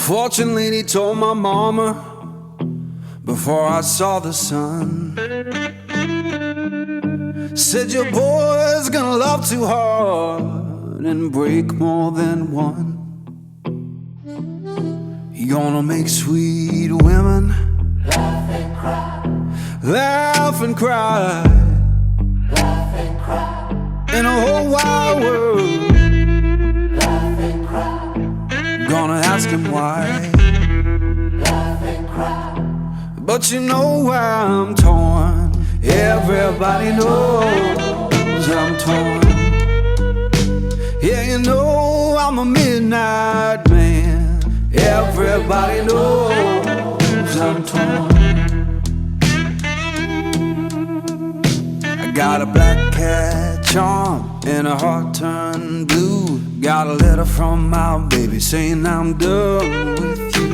fortune lady told my mama before I saw the sun. Said your boy's gonna love too hard and break more than one. He gonna make sweet women laugh and cry, laugh and cry, laugh and cry, in a whole wide world. laugh and cry, Gonna ask him why, laugh and cry. but you know why I'm torn. Everybody knows I'm torn. Yeah, you know I'm a midnight man. Everybody knows I'm torn. I got a black cat charm and a heart turned blue. Got a letter from my baby saying I'm done with you.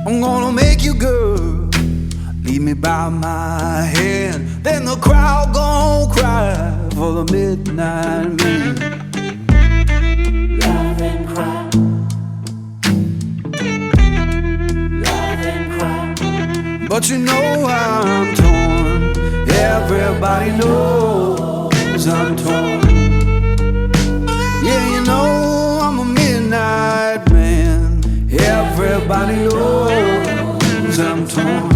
I'm gonna make you good, lead me by my hand. Then the crowd gon' cry for the midnight man. Laugh and cry, laugh and cry. But you know I'm torn. Everybody knows I'm torn. Yeah, you know I'm a midnight man. Everybody knows I'm torn.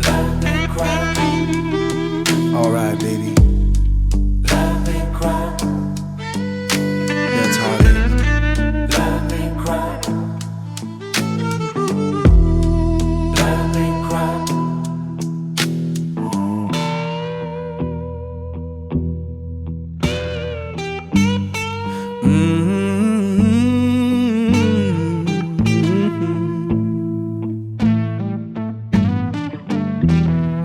Laugh and cry, Alright, baby, laugh and cry, that's how it is. laugh and cry, laugh and cry.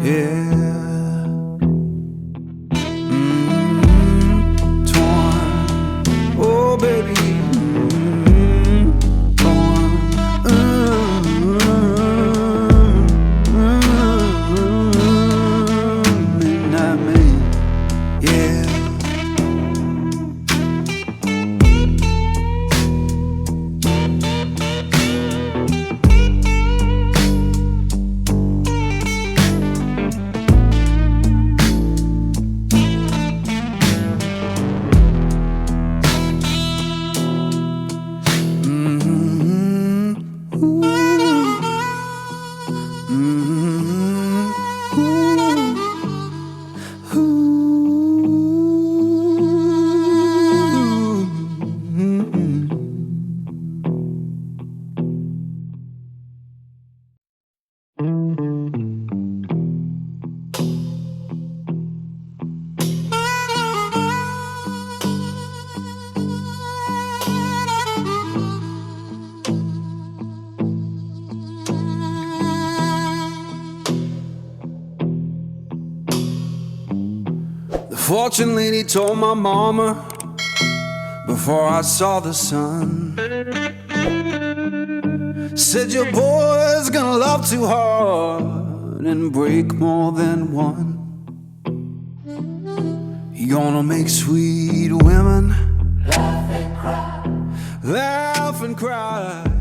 Yeah. Torn. Oh, baby. Torn. Midnight man. Yeah. The fortune lady told my mama before I saw the sun. Said your boy's gonna love too hard and break more than one. He gonna make sweet women Laugh and cry, laugh and cry.